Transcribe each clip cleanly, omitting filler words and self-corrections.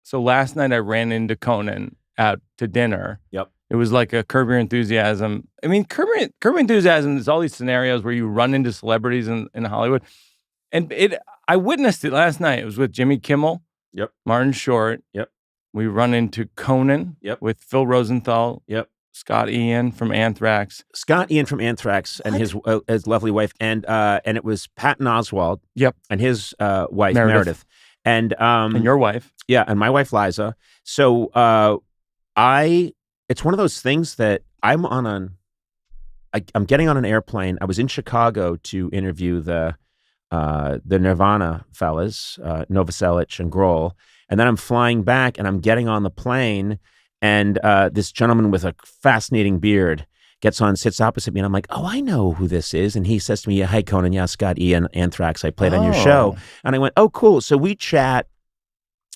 So last night I ran into Conan out to dinner. Yep. It was like a Curb Your Enthusiasm. I mean, Curb Your Enthusiasm is all these scenarios where you run into celebrities in Hollywood. And I witnessed it last night. It was with Jimmy Kimmel. Yep. Martin Short. Yep. We run into Conan. Yep. With Phil Rosenthal. Yep. Scott Ian from Anthrax. Scott Ian from Anthrax and his lovely wife. And it was Patton Oswalt. Yep. And his wife, Meredith. And your wife. Yeah, and my wife, Liza. So it's one of those things that I'm getting on an airplane. I was in Chicago to interview the Nirvana fellas, Novoselic and Grohl. And then I'm flying back and I'm getting on the plane and this gentleman with a fascinating beard gets on, sits opposite me, and I'm like, oh, I know who this is. And he says to me, hi, Conan, yeah, Scott Ian, Anthrax, I played on your show. And I went, oh, cool. So we chat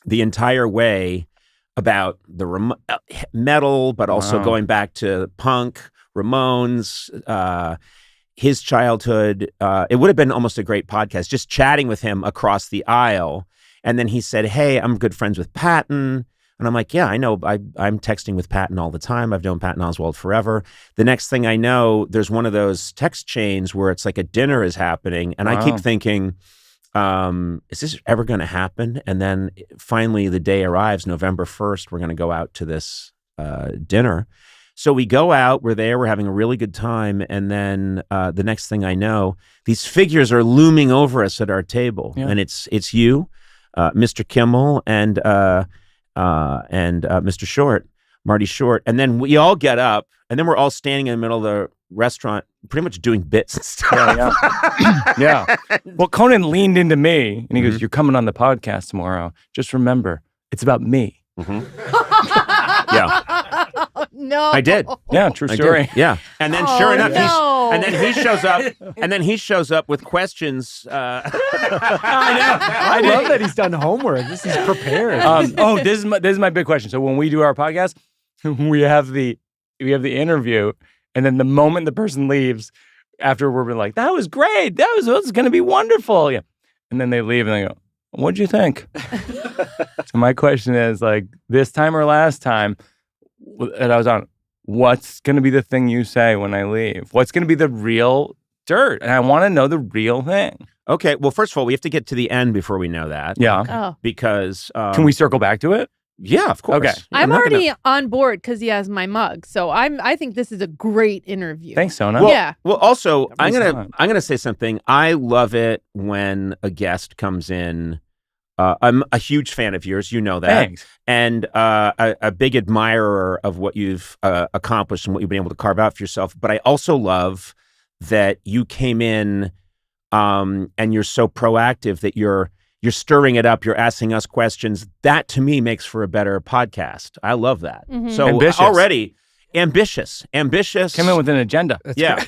the entire way about the metal, but also going back to punk, Ramones, his childhood. It would have been almost a great podcast, just chatting with him across the aisle. And then he said, hey, I'm good friends with Patton. And I'm like, yeah, I know. I'm texting with Patton all the time. I've known Patton Oswalt forever. The next thing I know, there's one of those text chains where it's like a dinner is happening. And I keep thinking, is this ever going to happen? And then finally the day arrives, November 1st, we're going to go out to this dinner. So we go out, we're there, we're having a really good time. And then the next thing I know, these figures are looming over us at our table. Yeah. And it's you, Mr. Kimmel, and Mr. Short, Marty Short. And then we all get up, and then we're all standing in the middle of the restaurant, pretty much doing bits and stuff. Yeah. Well, Conan leaned into me, and he goes, you're coming on the podcast tomorrow. Just remember, it's about me. Yeah. No. I did. Yeah, true story. Yeah. And then sure enough, he shows up with questions. I love that he's done homework. This is prepared. This is my big question. So when we do our podcast, we have the interview, and then the moment the person leaves, after we're like, that was great. That was going to be wonderful. Yeah. And then they leave and they go, what'd you think? So my question is, like, this time or last time that I was on, what's going to be the thing you say when I leave? What's going to be the real dirt? And I want to know the real thing. Okay. Well, first of all, we have to get to the end before we know that. Yeah. Oh. Because... can we circle back to it? Yeah, of course. Okay. I'm already on board because he has my mug. So I think this is a great interview. Thanks, Sona. Well, yeah. Well, also, I'm gonna say something. I love it when a guest comes in. I'm a huge fan of yours. You know that. Thanks. And a big admirer of what you've accomplished and what you've been able to carve out for yourself. But I also love that you came in and you're so proactive that you're stirring it up. You're asking us questions. That, to me, makes for a better podcast. I love that. Mm-hmm. So ambitious. already, ambitious. Come in with an agenda. Yeah.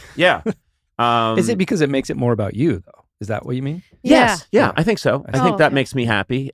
Is it because it makes it more about you, though? Is that what you mean? Yes. Yeah, I think so. I think that makes me happy.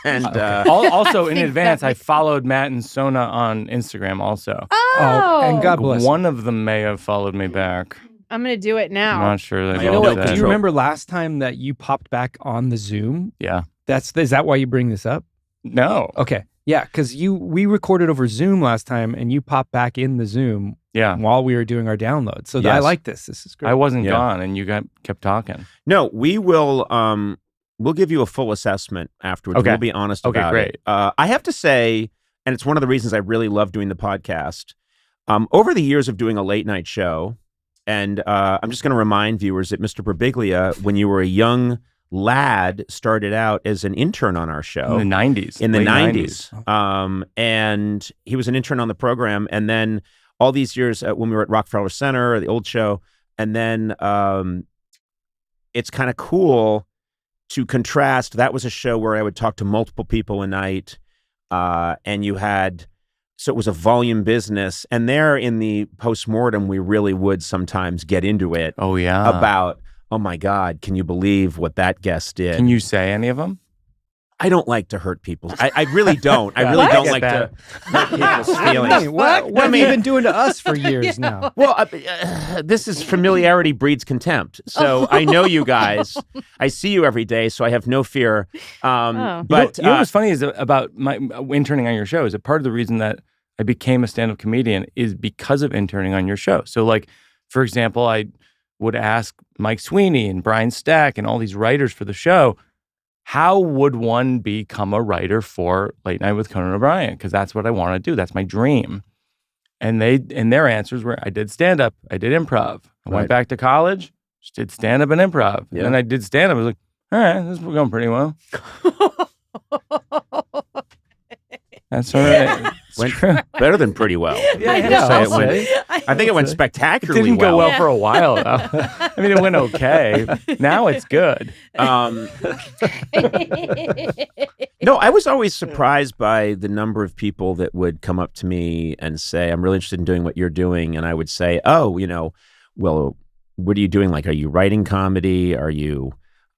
And also, in advance, I followed Matt and Sona on Instagram also. Oh. And God bless. One of them may have followed me back. I'm going to do it now. I'm not sure. You know what? Do you remember last time that you popped back on the Zoom? Yeah. Is that why you bring this up? No. Okay. Yeah, because we recorded over Zoom last time, and you popped back in the Zoom while we were doing our download. So I like this. This is great. I wasn't gone, and you kept talking. No, we will. We'll give you a full assessment afterwards. Okay. We'll be honest about great. it. I have to say, and it's one of the reasons I really love doing the podcast. Over the years of doing a late night show, and I'm just going to remind viewers that Mr. Birbiglia, when you were a young lad, started out as an intern on our show in the 90s. In the 90s. And he was an intern on the program. And then all these years when we were at Rockefeller Center, the old show, and then it's kind of cool to contrast. That was a show where I would talk to multiple people a night, and you had... So it was a volume business. And there in the postmortem, we really would sometimes get into it. Oh, yeah. About, oh, my God, can you believe what that guest did? Can you say any of them? I don't like to hurt people. I really don't. I really don't like to hurt people's feelings. What have you been doing to us for years now? Well, this is familiarity breeds contempt. So I know you guys. I see you every day, so I have no fear. But you know what's funny is about my interning on your show is that part of the reason that I became a stand-up comedian is because of interning on your show. So, like, for example, I would ask Mike Sweeney and Brian Stack and all these writers for the show, how would one become a writer for Late Night with Conan O'Brien? Because that's what I want to do. That's my dream. And their answers were, I did stand-up. I did improv. I went back to college, just did stand-up and improv. Yeah. And then I did stand-up. I was like, all right, this is going pretty well. That's all right. Went better than pretty well. I think it went spectacularly well. It didn't go well for a while, though. I mean, it went okay. Now it's good. No, I was always surprised by the number of people that would come up to me and say, I'm really interested in doing what you're doing. And I would say, oh, well, what are you doing? Like, are you writing comedy? Are you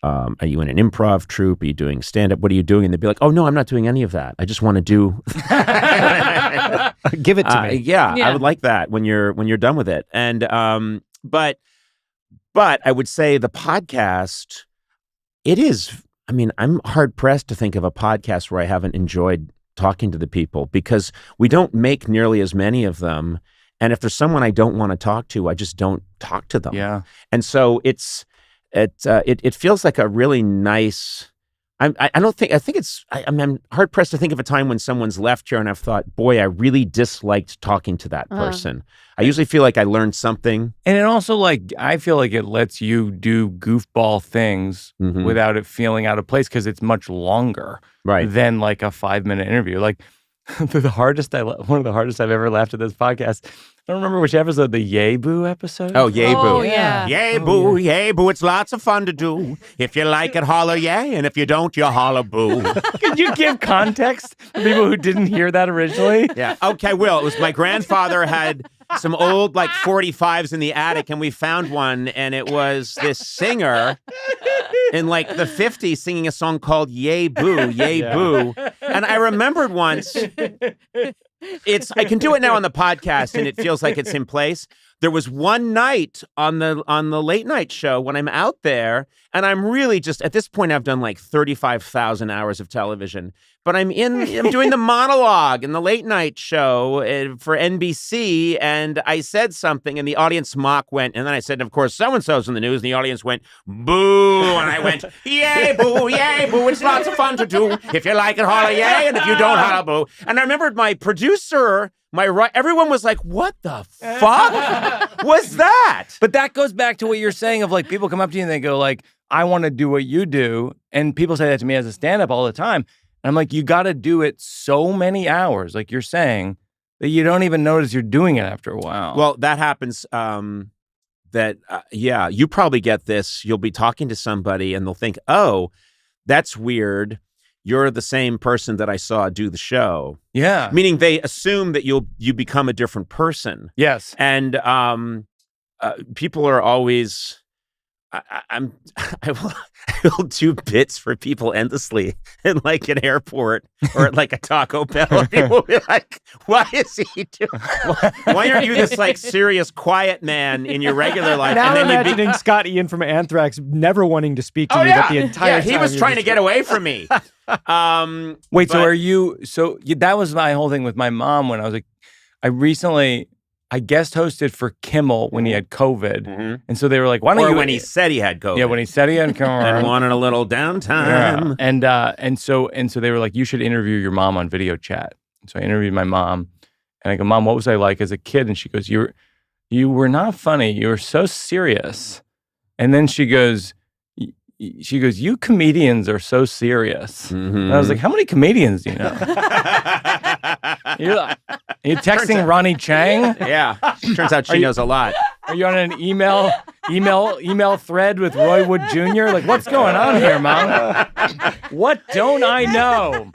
in an improv troupe? Are you doing stand-up? What are you doing? And they'd be like, oh, no, I'm not doing any of that. I just want to do... Give it to me. Yeah, I would like that when you're done with it. And but I would say the podcast, it is... I mean, I'm hard-pressed to think of a podcast where I haven't enjoyed talking to the people because we don't make nearly as many of them. And if there's someone I don't want to talk to, I just don't talk to them. Yeah. And so it feels like a really nice. I'm hard pressed to think of a time when someone's left here and I've thought, boy, I really disliked talking to that person. I usually feel like I learned something. And it also I feel like it lets you do goofball things without it feeling out of place because it's much longer than like a 5-minute interview. Like one of the hardest I've ever laughed at this podcast. I don't remember which episode, the Yay Boo episode? Oh, Yay Boo. Oh, yeah. Yay Boo, Yay Boo, it's lots of fun to do. If you like it, holler yay, and if you don't, you holler boo. Could you give context for people who didn't hear that originally? Yeah. Okay, Will, it was my grandfather had some old 45s in the attic, and we found one, and it was this singer in the 50s singing a song called Yay Boo, Yay Boo. And I remembered once... I can do it now on the podcast, and it feels like it's in place. There was one night on the late night show when I'm out there, and I'm really just at this point I've done 35,000 hours of television, but I'm doing the monologue in the late night show for NBC, and I said something, and the audience mock went, and then I said, of course, so and so's in the news, and the audience went boo, and I went yay boo, it's lots of fun to do. If you like it, holler yay, and if you don't, holler boo. And I remembered my producer. Everyone was like, what the fuck was that? But that goes back to what you're saying of people come up to you and they go I want to do what you do. And people say that to me as a stand-up all the time. And I'm like, you got to do it so many hours, like you're saying, that you don't even notice you're doing it after a while. Well, that happens. You probably get this. You'll be talking to somebody and they'll think, oh, that's weird. You're the same person that I saw do the show. Yeah. Meaning they assume that you become a different person. Yes. And people are always... I will do bits for people endlessly in an airport or at a Taco Bell. People will be like, why is he doing? Why aren't you this serious quiet man in your regular life? Now I'm imagining Scott Ian from Anthrax never wanting to speak to you the entire time. He was trying to get away from me. Wait, so are you? So that was my whole thing with my mom when I was I guest hosted for Kimmel when he had COVID. And so they were like, why don't you... when he said he had COVID. Yeah, when he said he had COVID. And wanted a little downtime. Yeah. And so they were like, you should interview your mom on video chat. So I interviewed my mom. And I go, Mom, what was I like as a kid? And she goes, you were not funny. You were so serious. And then she goes, you comedians are so serious. And I was like, how many comedians do you know? You're texting Ronnie Chang? Yeah. Turns out she knows a lot. Are you on an email thread with Roy Wood Jr.? What's going on here, Mom? What don't I know?